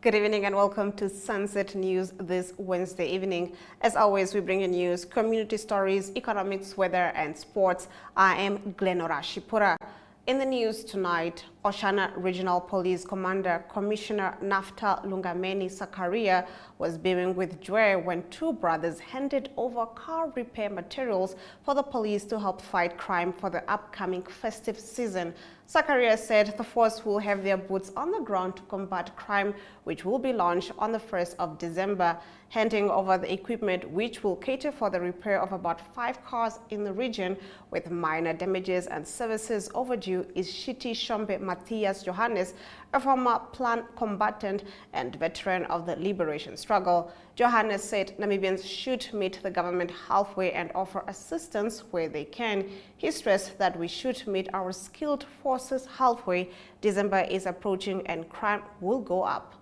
Good evening and welcome to Sunset News this Wednesday evening. As always, we bring you news, community stories, economics, weather and sports. I am Glenora Shipura. In the news tonight, Oshana Regional Police Commander Commissioner Nafta Lungameni Sakaria was beaming with joy when two brothers handed over car repair materials for the police to help fight crime for the upcoming festive season. Sakaria said the force will have their boots on the ground to combat crime, which will be launched on the 1st of December, handing over the equipment which will cater for the repair of about 5 cars in the region with minor damages and services overdue is Shiti Shombe Matthias Johannes, a former plant combatant and veteran of the liberation struggle. Johannes said Namibians should meet the government halfway and offer assistance where they can. He stressed that we should meet our skilled forces halfway. December is approaching and crime will go up.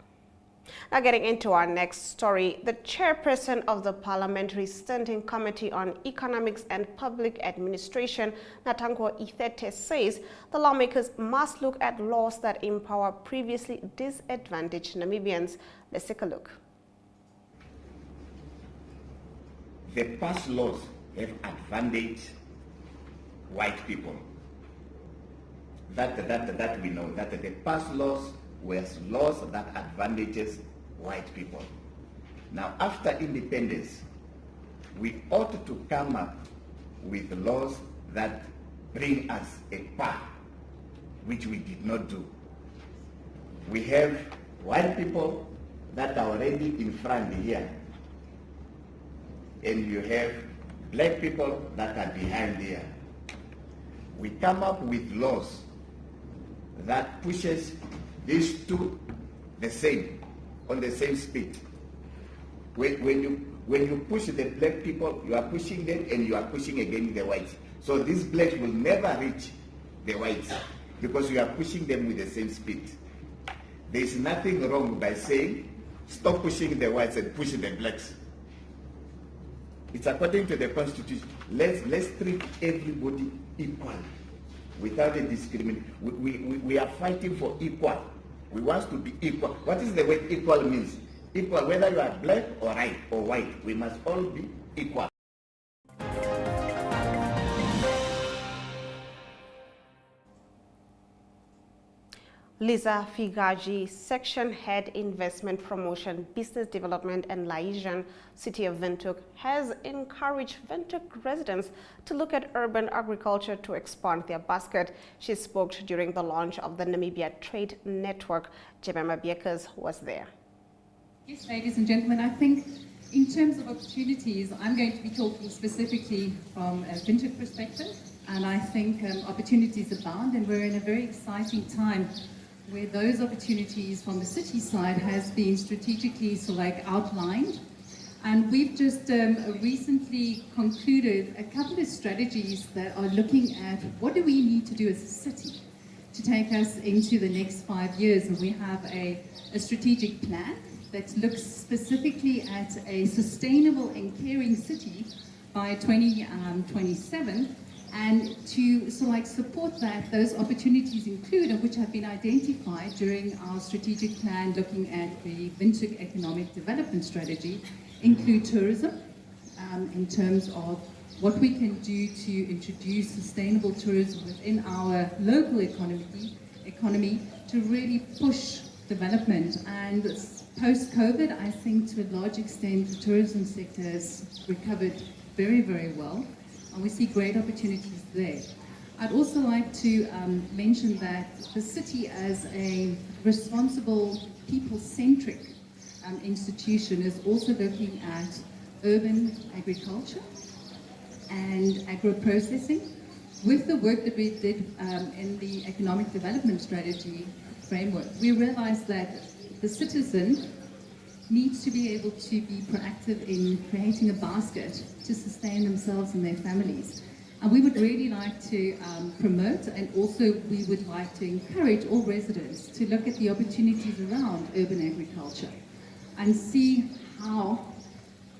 Now getting into our next story, the chairperson of the Parliamentary Standing Committee on Economics and Public Administration, Natango Ithete, says the lawmakers must look at laws that empower previously disadvantaged Namibians. Let's take a look. The past laws have advantaged white people. That we know, that the past laws were laws that advantages white people. Now, after independence, we ought to come up with laws that bring us a path, which we did not do. We have white people that are already in front here, and you have black people that are behind here. We come up with laws that pushes these two the same, on the same speed. When you push the black people, you are pushing them and you are pushing against the whites. So these blacks will never reach the whites because you are pushing them with the same speed. There is nothing wrong by saying, stop pushing the whites and push the blacks. It's according to the Constitution. Let's treat everybody equal without a discrimination. We are fighting for equal. We want to be equal. What is the word equal means? Equal, whether you are black or white, we must all be equal. Lisa Figaji, Section Head Investment Promotion, Business Development and Liaison, City of Windhoek, has encouraged Windhoek residents to look at urban agriculture to expand their basket. She spoke during the launch of the Namibia Trade Network. Jemima Biekers was there. Yes, ladies and gentlemen, I think in terms of opportunities, I'm going to be talking specifically from a Windhoek perspective, and I think opportunities abound, and we're in a very exciting time where those opportunities from the city side has been strategically outlined. And we've just recently concluded a couple of strategies that are looking at what do we need to do as a city to take us into the next 5 years. And we have a strategic plan that looks specifically at a sustainable and caring city by 2027. And to support that, those opportunities include, which have been identified during our strategic plan looking at the Windhoek Economic Development Strategy, include tourism, in terms of what we can do to introduce sustainable tourism within our local economy to really push development. And post-COVID, I think to a large extent the tourism sector has recovered very, very well. And we see great opportunities there. I'd also like to mention that the city as a responsible, people-centric institution is also looking at urban agriculture and agro-processing. With the work that we did in the Economic Development Strategy framework, we realized that the citizen needs to be able to be proactive in creating a basket to sustain themselves and their families. And we would really like to promote, and also we would like to encourage all residents to look at the opportunities around urban agriculture and see how,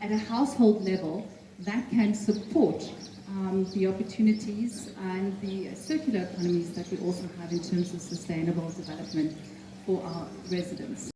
at a household level, that can support the opportunities and the circular economies that we also have in terms of sustainable development for our residents.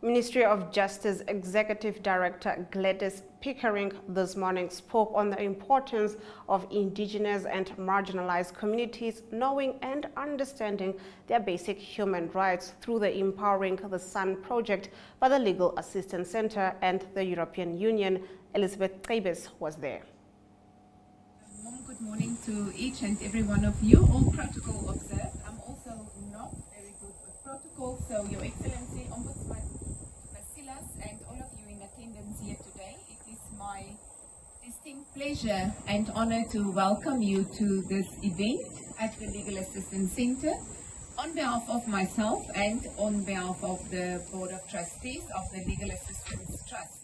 Ministry of Justice Executive Director Gladys Pickering this morning spoke on the importance of indigenous and marginalized communities knowing and understanding their basic human rights through the Empowering the Sun project by the Legal Assistance Center and the European Union. Elizabeth Cabes was there. Good morning to each and every one of you. All protocol observed. I'm also not very good with protocol, so Your Excellency, Ombudsman Basilas, and all of you in attendance here today, it is my distinct pleasure and honor to welcome you to this event at the Legal Assistance Center on behalf of myself and on behalf of the Board of Trustees of the Legal Assistance Trust.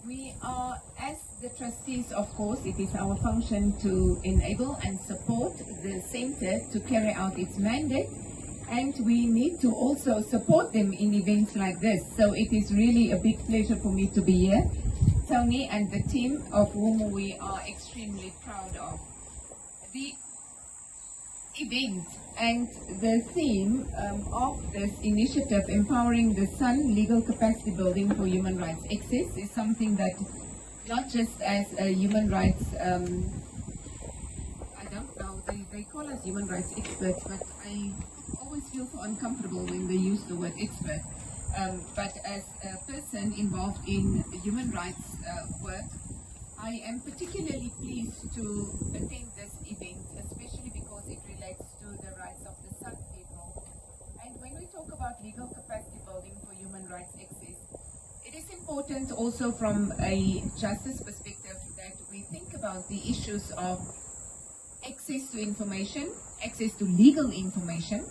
We are, as the trustees, of course, it is our function to enable and support the center to carry out its mandate, and we need to also support them in events like this. So it is really a big pleasure for me to be here. Tony and the team of whom we are extremely proud of. The event and the theme of this initiative, Empowering the Sun Legal Capacity Building for Human Rights Access, is something that not just as a human rights, I don't know, they call us human rights experts, but I always feel so uncomfortable when they use the word expert. But as a person involved in human rights work, I am particularly pleased to attend this event, especially because it relates to the rights of the Sun people. And when we talk about legal capacity building for human rights access, it is important also from a justice perspective that we think about the issues of access to information, access to legal information,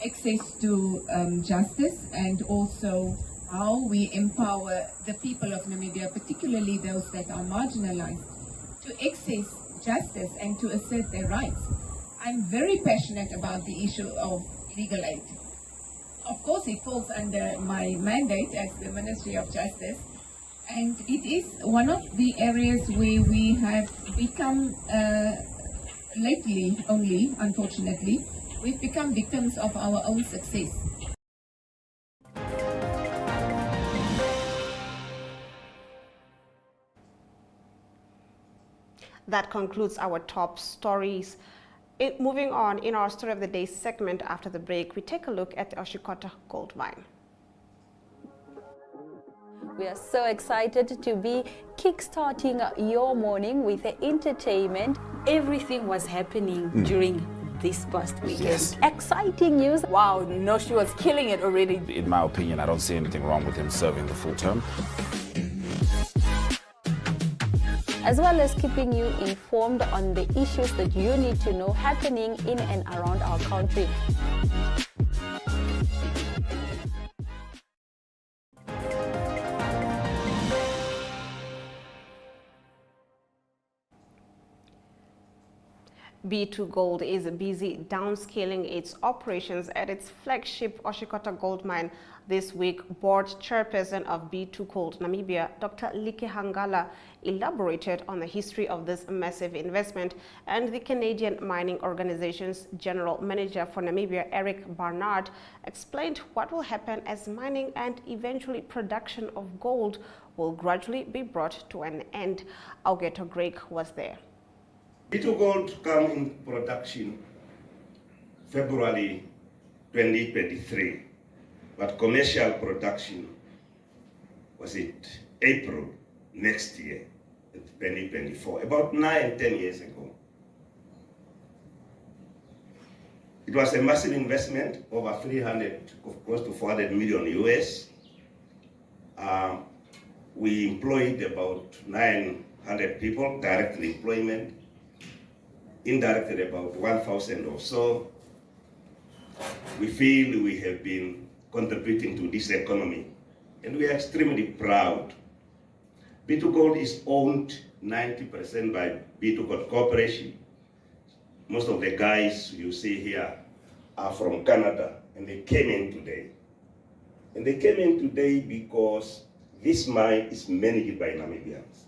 access to justice, and also how we empower the people of Namibia, particularly those that are marginalized, to access justice and to assert their rights. I'm very passionate about the issue of legal aid. Of course, it falls under my mandate as the Ministry of Justice, and it is one of the areas where we have become, lately only, unfortunately, we've become victims of our own success. That concludes our top stories. Moving on, in our Story of the Day segment after the break, we take a look at the Oshikoto gold mine. We are so excited to be kickstarting your morning with the entertainment. Everything was happening during this past weekend. Yes. Exciting news. Wow, no, she was killing it already. In my opinion, I don't see anything wrong with him serving the full term. As well as keeping you informed on the issues that you need to know happening in and around our country. B2Gold is busy downscaling its operations at its flagship Oshikoto gold mine. This week, board chairperson of B2Gold Namibia, Dr. Like Hangala, elaborated on the history of this massive investment, and the Canadian Mining Organization's General Manager for Namibia, Eric Barnard, explained what will happen as mining and eventually production of gold will gradually be brought to an end. Augeto Greg was there. B2Gold come in production February 2023, but commercial production was it April next year, 2024, about 9-10 years ago. It was a massive investment, over 300, close to 400 million US. We employed about 900 people, direct employment. Indirectly about 1,000 or so. We feel we have been contributing to this economy, and we are extremely proud. B2Gold is owned 90% by B2Gold Corporation. Most of the guys you see here are from Canada, and they came in today. And they came in today because this mine is managed by Namibians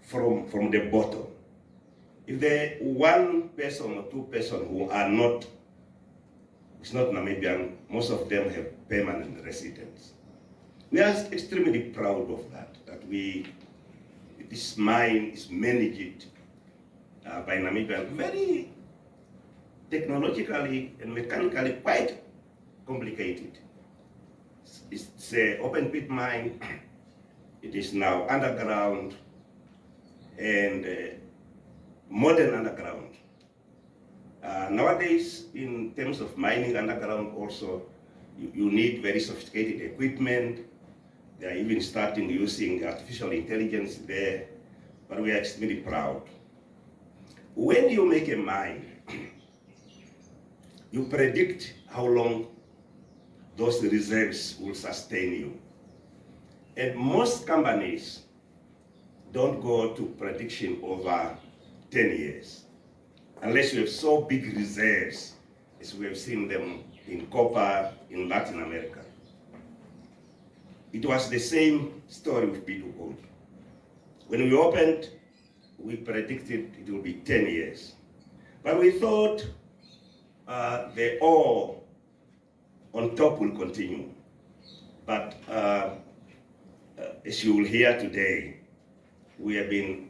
from the bottom. If there one person or two persons who are not It's not Namibian. Most of them have permanent residence. We are extremely proud of that this mine is managed by Namibian very technologically and mechanically quite complicated. It's an open pit mine. It is now underground and modern underground. Nowadays, in terms of mining underground also, you need very sophisticated equipment. They are even starting using artificial intelligence there, but we are extremely proud. When you make a mine, you predict how long those reserves will sustain you. And most companies don't go to prediction over 10 years, unless you have so big reserves as we have seen them in copper in Latin America. It was the same story with B2Gold. When we opened, we predicted it will be 10 years. But we thought the ore on top will continue. But as you will hear today, we have been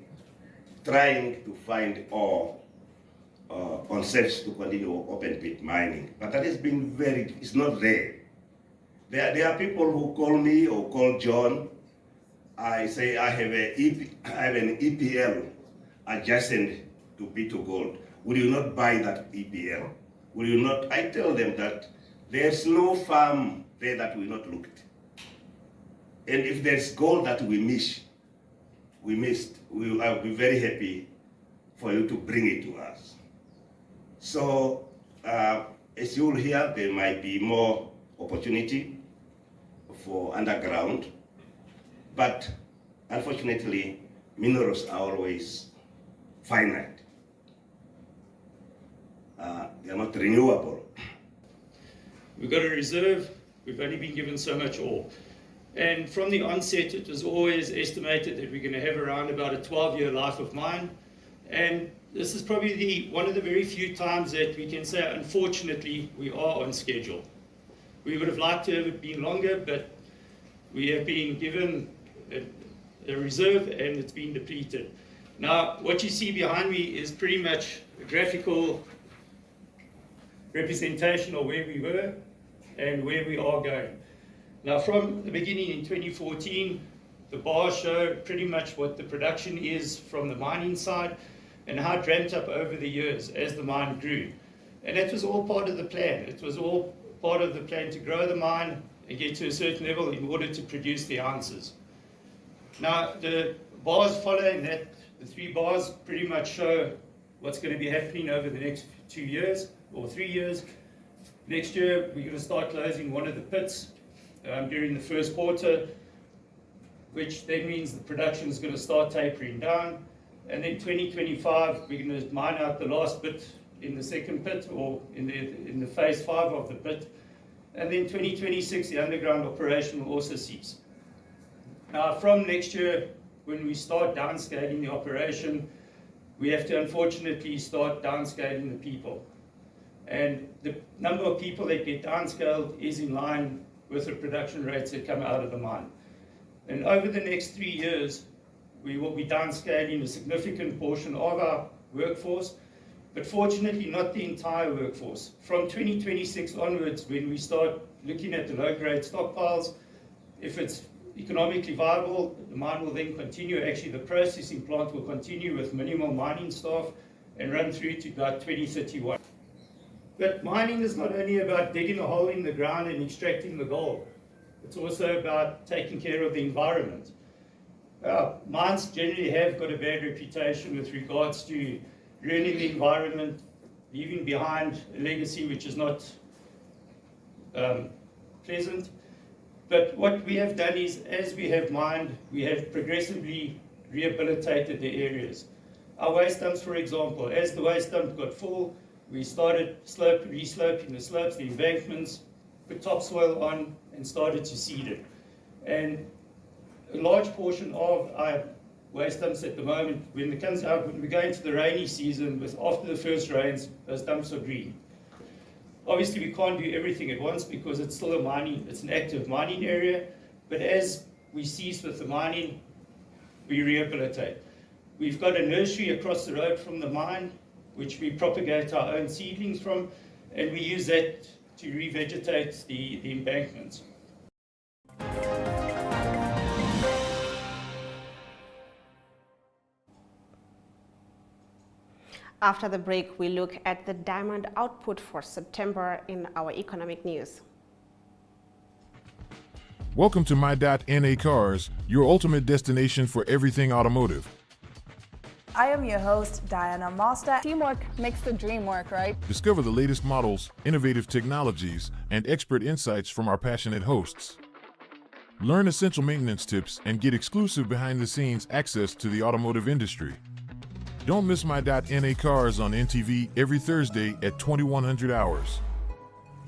trying to find ore on surface to continue open pit mining. But that has been it's not there. There are people who call me or call John. I say I have an EPL adjacent to B2Gold. Will you not buy that EPL? Will you not? I tell them that there's no farm there that will not look at. And if there's gold that we missed, I'll be very happy for you to bring it to us. So, as you will hear, there might be more opportunity for underground, but unfortunately, minerals are always finite. They are not renewable. We've got a reserve, we've only been given so much ore. And from the onset, it was always estimated that we're going to have around about a 12-year life of mine. And this is probably one of the very few times that we can say, unfortunately, we are on schedule. We would have liked to have it been longer, but we have been given a reserve and it's been depleted. Now, what you see behind me is pretty much a graphical representation of where we were and where we are going. Now, from the beginning in 2014, the bars show pretty much what the production is from the mining side and how it ramped up over the years as the mine grew. And that was all part of the plan. It was all part of the plan to grow the mine and get to a certain level in order to produce the ounces. Now, the bars following that, the 3 bars pretty much show what's going to be happening over the next 2 years or 3 years. Next year, we're going to start closing one of the pits during the first quarter, which then means the production is going to start tapering down. And then 2025, we're going to mine out the last bit in the second pit or in the phase 5 of the pit. And then 2026, the underground operation will also cease. Now, from next year, when we start downscaling the operation, we have to unfortunately start downscaling the people. And the number of people that get downscaled is in line with the production rates that come out of the mine. And over the next 3 years, we will be downscaling a significant portion of our workforce, but fortunately not the entire workforce. From 2026 onwards, when we start looking at the low-grade stockpiles, if it's economically viable, the mine will then continue. Actually, the processing plant will continue with minimal mining staff and run through to about 2031. But mining is not only about digging a hole in the ground and extracting the gold. It's also about taking care of the environment. Mines generally have got a bad reputation with regards to ruining the environment, leaving behind a legacy which is not pleasant. But what we have done is, as we have mined, we have progressively rehabilitated the areas. Our waste dumps, for example, as the waste dump got full, we started re-sloping the slopes, the embankments, put topsoil on, and started to seed it. And a large portion of our waste dumps at the moment, when it comes out, when we go into the rainy season, after the first rains, those dumps are green. Obviously, we can't do everything at once because it's still it's an active mining area. But as we cease with the mining, we rehabilitate. We've got a nursery across the road from the mine, which we propagate our own seedlings from, and we use that to revegetate the embankments. After the break, we look at the diamond output for September in our economic news. Welcome to My.NA Cars, your ultimate destination for everything automotive. I am your host, Diana Master. Teamwork makes the dream work, right? Discover the latest models, innovative technologies, and expert insights from our passionate hosts. Learn essential maintenance tips and get exclusive behind-the-scenes access to the automotive industry. Don't miss My.NA Cars on NTV every Thursday at 2100 hours.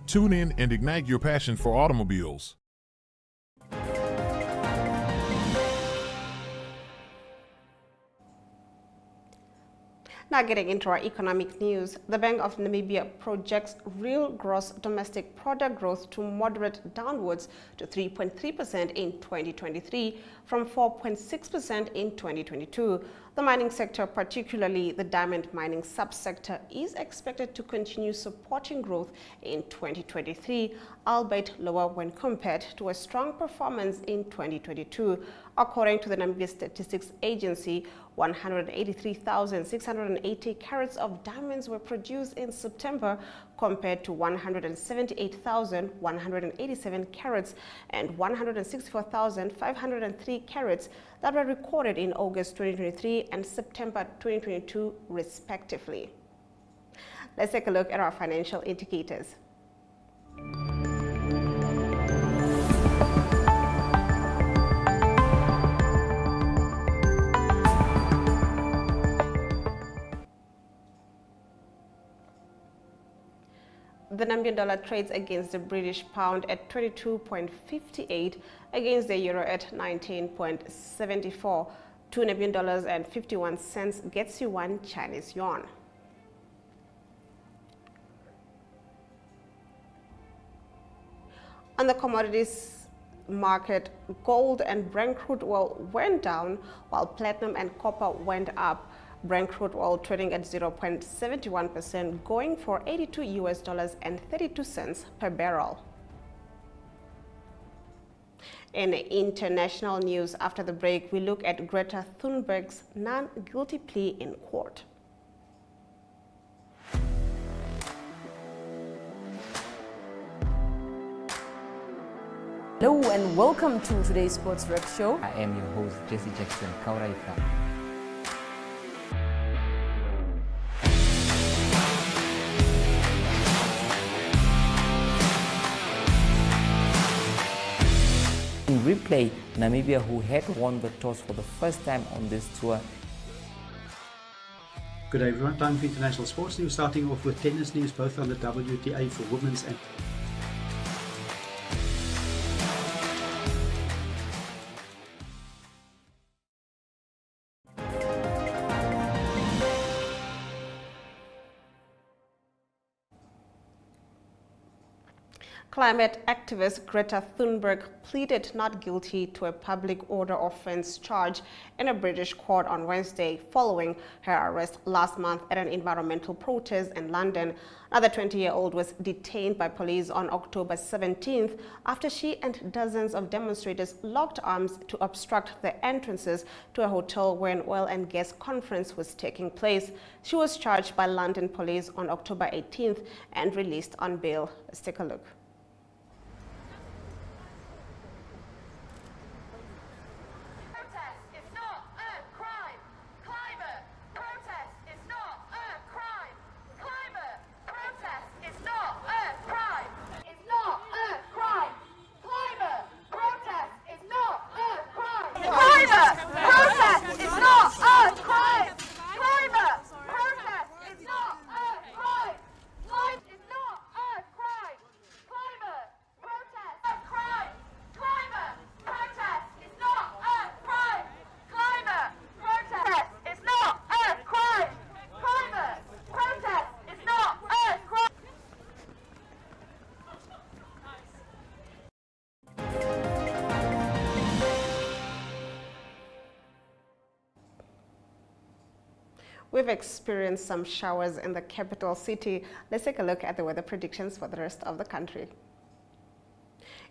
Tune in and ignite your passion for automobiles. Now getting into our economic news, the Bank of Namibia projects real gross domestic product growth to moderate downwards to 3.3% in 2023 from 4.6% in 2022. The mining sector, particularly the diamond mining subsector, is expected to continue supporting growth in 2023, albeit lower when compared to a strong performance in 2022. According to the Namibia Statistics Agency, 183,680 carats of diamonds were produced in September compared to 178,187 carats and 164,503 carats that were recorded in August 2023 and September 2022 respectively. Let's take a look at our financial indicators. The Namibian dollar trades against the British pound at 22.58, against the euro at 19.74. 2 Namibian dollars and 51 cents gets you 1 Chinese yuan. On the commodities market, gold and Brent crude oil went down while platinum and copper went up. Brent crude oil trading at 0.71%, going for $82.32 per barrel. In international news, after the break, we look at Greta Thunberg's non-guilty plea in court. Hello and welcome to today's Sports Rep Show. I am your host, Jesse Jackson Kauraifa. In replay, Namibia, who had won the toss for the first time on this tour. Good day everyone, time for international sports news, starting off with tennis news, both on the WTA for women's and Climate activist Greta Thunberg pleaded not guilty to a public order offense charge in a British court on Wednesday following her arrest last month at an environmental protest in London. Another 20-year-old was detained by police on October 17th after she and dozens of demonstrators locked arms to obstruct the entrances to a hotel where an oil and gas conference was taking place. She was charged by London police on October 18th and released on bail. Let's take a look. we've experienced some showers in the capital city. Let's take a look at the weather predictions for the rest of the country.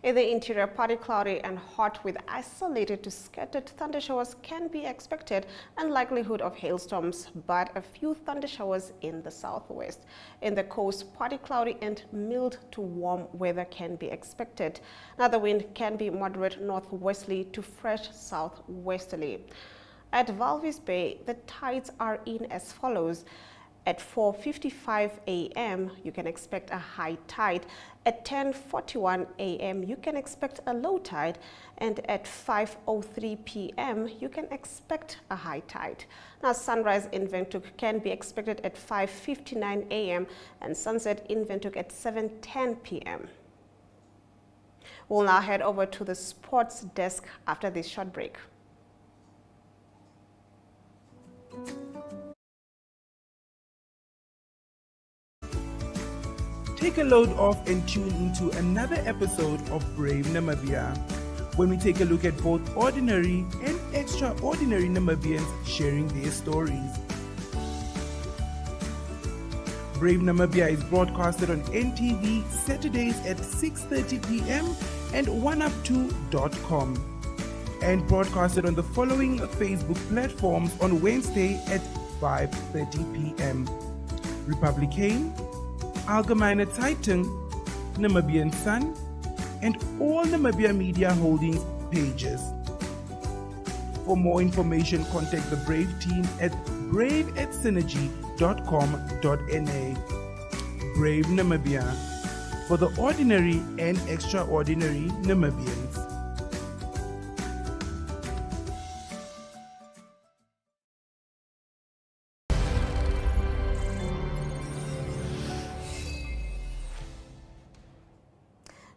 In the interior, partly cloudy and hot with isolated to scattered thundershowers can be expected and likelihood of hailstorms, but a few thundershowers in the southwest. In the coast, partly cloudy and mild to warm weather can be expected. Now the wind can be moderate northwesterly to fresh southwesterly. At Walvis Bay, the tides are in as follows. At 4:55 a.m., you can expect a high tide. At 10:41 a.m., you can expect a low tide. And at 5:03 p.m., you can expect a high tide. Now, sunrise in Windhoek can be expected at 5:59 a.m. and sunset in Windhoek at 7:10 p.m. We'll now head over to the sports desk after this short break. Take a load off and tune into another episode of Brave Namibia, when we take a look at both ordinary and extraordinary Namibians sharing their stories. Brave Namibia is broadcasted on NTV Saturdays at 6:30 p.m. and oneup2.com, and broadcasted on the following Facebook platforms on Wednesday at 5:30 p.m. Republican, Algemeine Zeitung, Namibian Sun, and all Namibia Media Holdings pages. For more information, contact the Brave team at brave@synergy.com.na. Brave Namibia, for the ordinary and extraordinary Namibians.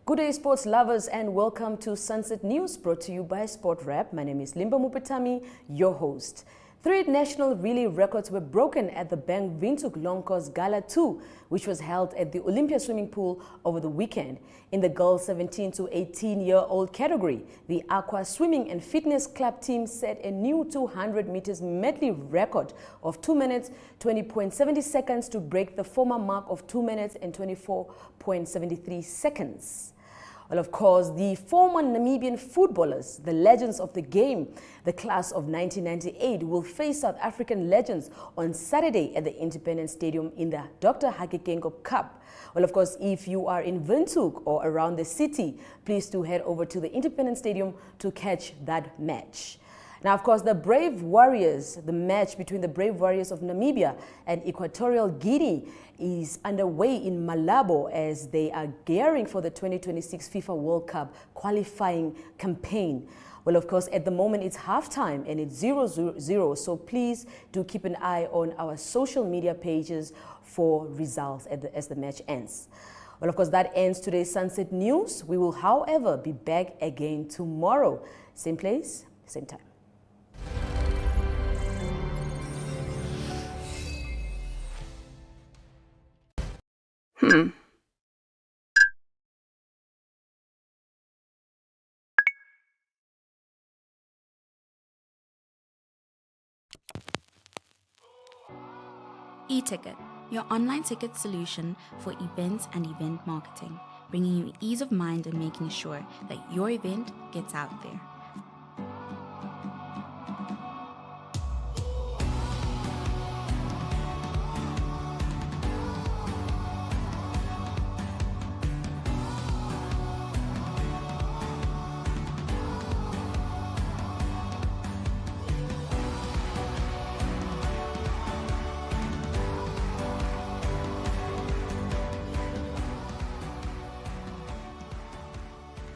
Good day, sports lovers, and welcome to Sunset News, brought to you by Sport Rap. My name is Limba Mupetami, your host. 3 national relay records were broken at the Bank Windhoek Long Course Gala 2, which was held at the Olympia swimming pool over the weekend. In the girls 17 to 18-year-old category, the Aqua Swimming and Fitness Club team set a new 200 meters medley record of 2 minutes 20.70 seconds to break the former mark of 2 minutes and 24.73 seconds. Well, of course, the former Namibian footballers, the legends of the game, the class of 1998, will face South African legends on Saturday at the Independence Stadium in the Dr. Hage Geingob Cup. Well, of course, if you are in Windhoek or around the city, please do head over to the Independence Stadium to catch that match. Now, of course, the Brave Warriors, the match between the Brave Warriors of Namibia and Equatorial Guinea is underway in Malabo as they are gearing for the 2026 FIFA World Cup qualifying campaign. Well, of course, at the moment it's halftime and it's 0-0, so please do keep an eye on our social media pages for results as the match ends. Well, of course, that ends today's Sunset News. We will, however, be back again tomorrow. Same place, same time. eTicket, your online ticket solution for events and event marketing, bringing you ease of mind and making sure that your event gets out there.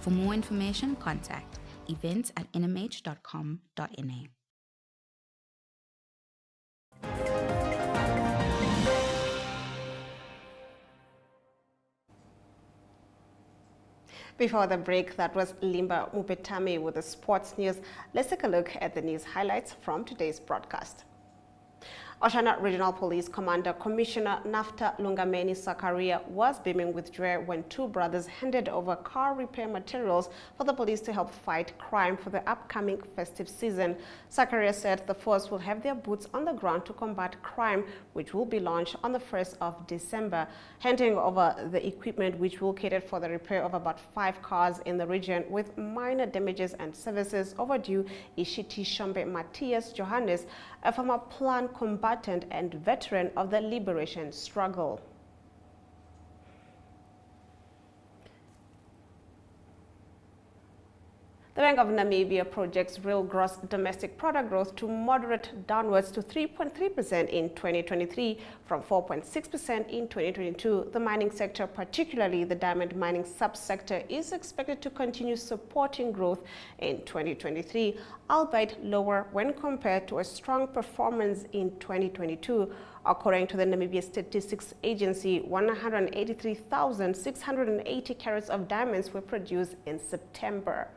For more information, contact events@nmh.com.na. Before the break, that was Limba Mupetami with the sports news. Let's take a look at the news highlights from today's broadcast. Oshana Regional Police Commander Commissioner Nafta Lungameni Sakaria was beaming with joy when two brothers handed over car repair materials for the police to help fight crime for the upcoming festive season. Sakaria said the force will have their boots on the ground to combat crime, which will be launched on the 1st of December. Handing over the equipment, which will cater for the repair of about 5 cars in the region with minor damages and services overdue, Ishiti Shombe Matthias Johannes, a former Plan combatant and veteran of the liberation struggle. The Bank of Namibia projects real gross domestic product growth to moderate downwards to 3.3% in 2023 from 4.6% in 2022. The mining sector, particularly the diamond mining subsector, is expected to continue supporting growth in 2023, albeit lower when compared to a strong performance in 2022. According to the Namibia Statistics Agency, 183,680 carats of diamonds were produced in September.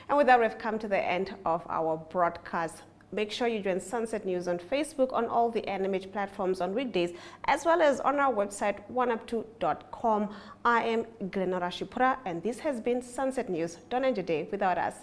And with that, we've come to the end of our broadcast. Make sure you join Sunset News on Facebook, on all the NMH platforms on weekdays, as well as on our website, oneup2.com. I am Glenora Shipura, and this has been Sunset News. Don't end your day without us.